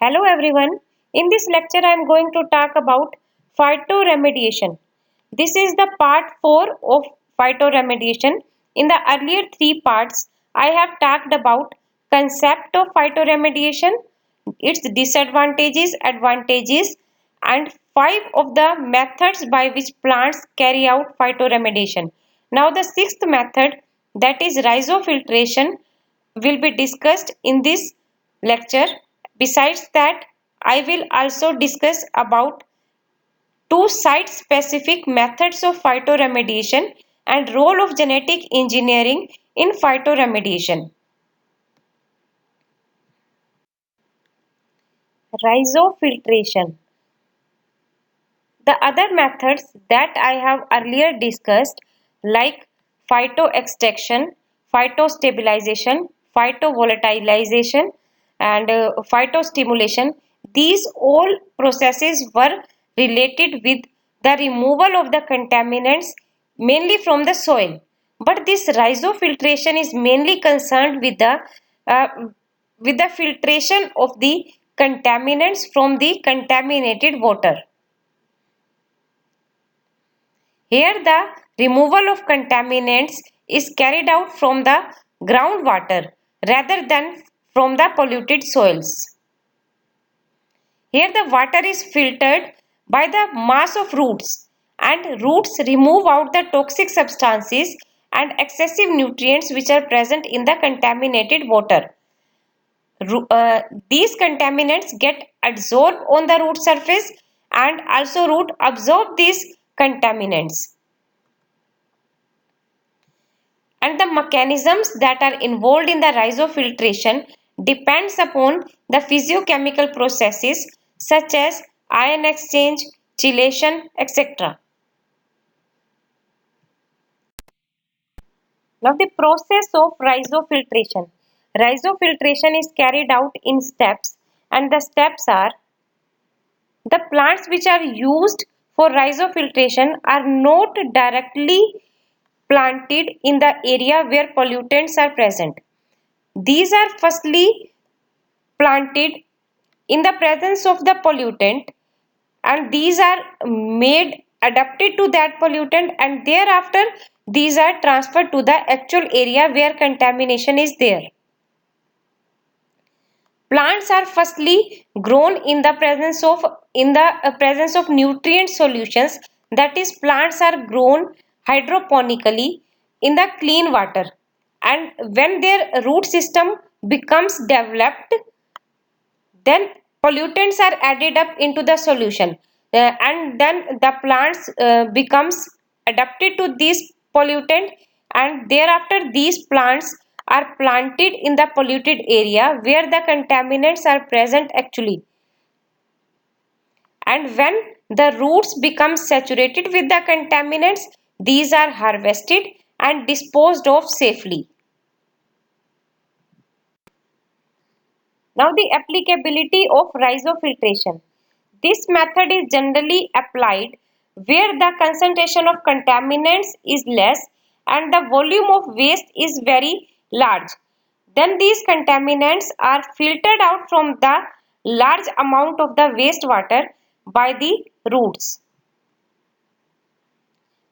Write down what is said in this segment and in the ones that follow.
Hello everyone. In this lecture I am going to talk about phytoremediation. This is the part 4 of phytoremediation. In the earlier 3 parts I have talked about concept of phytoremediation, its disadvantages, advantages and 5 of the methods by which plants carry out phytoremediation. Now the sixth method, that is rhizofiltration, will be discussed in this lecture. Besides that, I will also discuss about two site-specific methods of phytoremediation and role of genetic engineering in phytoremediation. Rhizofiltration. The other methods that I have earlier discussed, like phytoextraction, phytostabilization, phytovolatilization and phytostimulation, these all processes were related with the removal of the contaminants mainly from the soil. But this rhizofiltration is mainly concerned uh, with the filtration of the contaminants from the contaminated water. Here the removal of contaminants is carried out from the groundwater rather than from the polluted soils. Here the water is filtered by the mass of roots, and roots remove out the toxic substances and excessive nutrients which are present in the contaminated water. These contaminants get adsorbed on the root surface and also root absorb these contaminants. And the mechanisms that are involved in the rhizofiltration depends upon the physiochemical processes such as ion exchange, chelation, etc. Now the process of rhizofiltration. Rhizofiltration is carried out in steps, and the steps are: the plants which are used for rhizofiltration are not directly planted in the area where pollutants are present. These are firstly planted in the presence of the pollutant, and these are made adapted to that pollutant, and thereafter these are transferred to the actual area where contamination is there. Plants are firstly grown in the presence of nutrient solutions, that is plants are grown hydroponically in the clean water, and when their root system becomes developed, then pollutants are added up into the solution, and then the plants becomes adapted to this pollutant, and thereafter these plants are planted in the polluted area where the contaminants are present actually, and when the roots become saturated with the contaminants, these are harvested and disposed of safely. Now the applicability of rhizofiltration. This method is generally applied where the concentration of contaminants is less and the volume of waste is very large. Then these contaminants are filtered out from the large amount of the wastewater by the roots.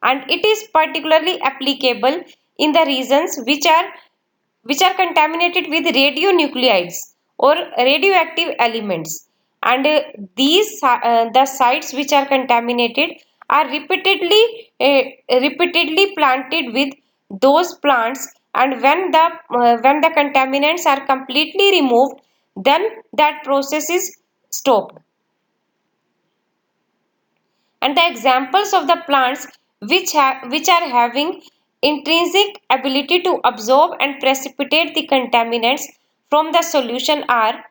And it is particularly applicable in the regions which are contaminated with radionuclides or radioactive elements, and the sites which are contaminated are repeatedly planted with those plants, and when the contaminants are completely removed, then that process is stopped. And the examples of the plants which are having intrinsic ability to absorb and precipitate the contaminants from the solution are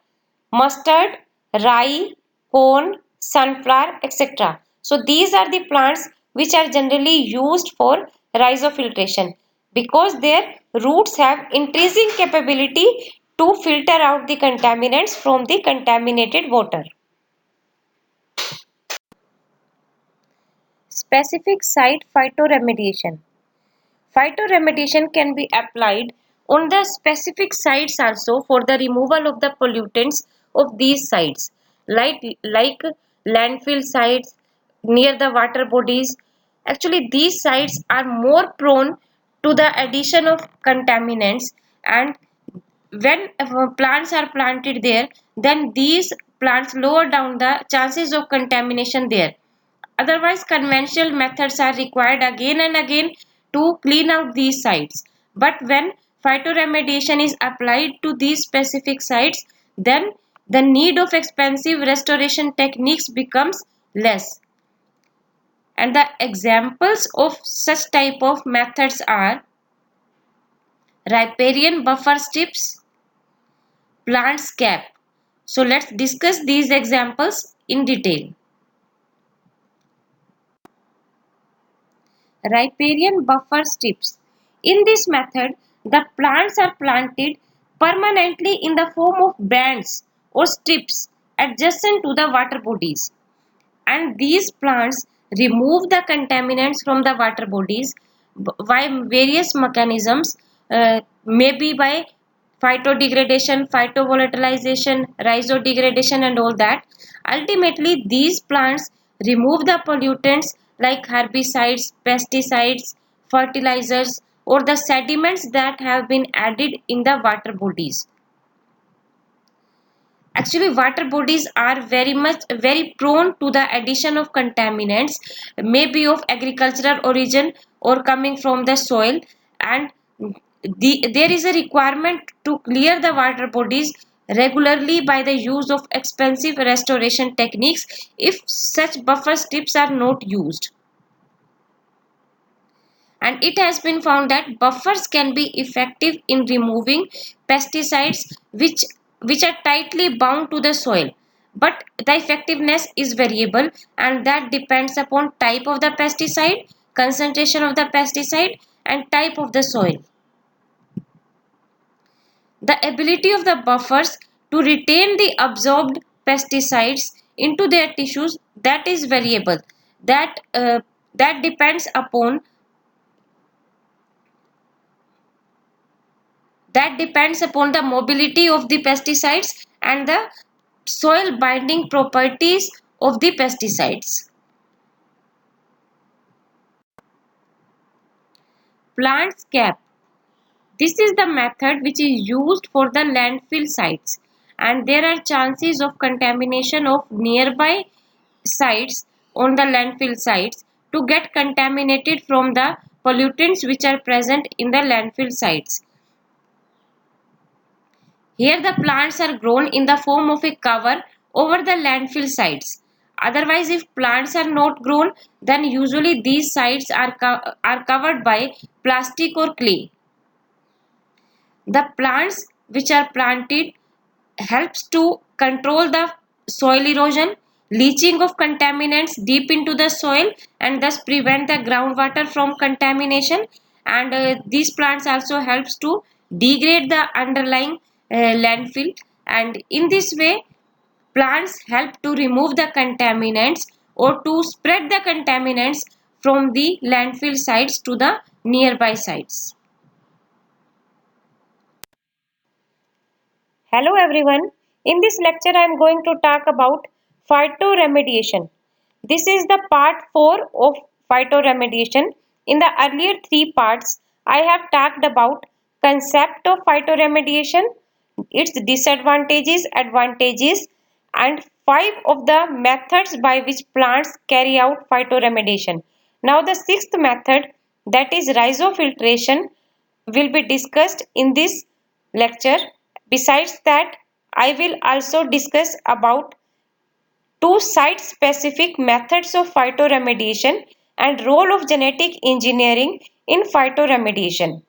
mustard, rye, corn, sunflower, etc. So these are the plants which are generally used for rhizofiltration because their roots have intrinsic capability to filter out the contaminants from the contaminated water. Specific site phytoremediation. Phytoremediation can be applied on the specific sites also for the removal of the pollutants of these sites, like landfill sites near the water bodies. Actually, these sites are more prone to the addition of contaminants, and when plants are planted there, then these plants lower down the chances of contamination there. Otherwise, conventional methods are required again and again to clean out these sites. But when phytoremediation is applied to these specific sites, then the need of expensive restoration techniques becomes less. And the examples of such type of methods are riparian buffer strips, plantscape. So let's discuss these examples in detail. Riparian buffer strips. In this method, the plants are planted permanently in the form of bands or strips adjacent to the water bodies. And these plants remove the contaminants from the water bodies by various mechanisms, maybe by phytodegradation, phytovolatilization, rhizodegradation and all that. Ultimately, these plants remove the pollutants like herbicides, pesticides, fertilizers or the sediments that have been added in the water bodies. Actually, water bodies are very prone to the addition of contaminants, maybe of agricultural origin or coming from the soil, and there is a requirement to clear the water bodies regularly by the use of expensive restoration techniques if such buffer strips are not used. And it has been found that buffers can be effective in removing pesticides which are tightly bound to the soil, but the effectiveness is variable and that depends upon type of the pesticide, concentration of the pesticide and type of the soil. The ability of the buffers to retain the absorbed pesticides into their tissues, that is variable, that depends upon the mobility of the pesticides and the soil binding properties of the pesticides. Plantscape. This is the method which is used for the landfill sites, and there are chances of contamination of nearby sites on the landfill sites to get contaminated from the pollutants which are present in the landfill sites. Here the plants are grown in the form of a cover over the landfill sites. Otherwise, if plants are not grown, then usually these sites are covered by plastic or clay. The plants which are planted helps to control the soil erosion, leaching of contaminants deep into the soil and thus prevent the groundwater from contamination. And these plants also helps to degrade the underlying landfill, and in this way plants help to remove the contaminants or to spread the contaminants from the landfill sites to the nearby sites. Hello everyone. In this lecture I am going to talk about phytoremediation. This is the part 4 of phytoremediation. In the earlier 3 parts I have talked about concept of phytoremediation, its disadvantages, advantages and 5 of the methods by which plants carry out phytoremediation. Now the 6th method, that is rhizofiltration, will be discussed in this lecture. Besides that, I will also discuss about 2 site-specific methods of phytoremediation and role of genetic engineering in phytoremediation.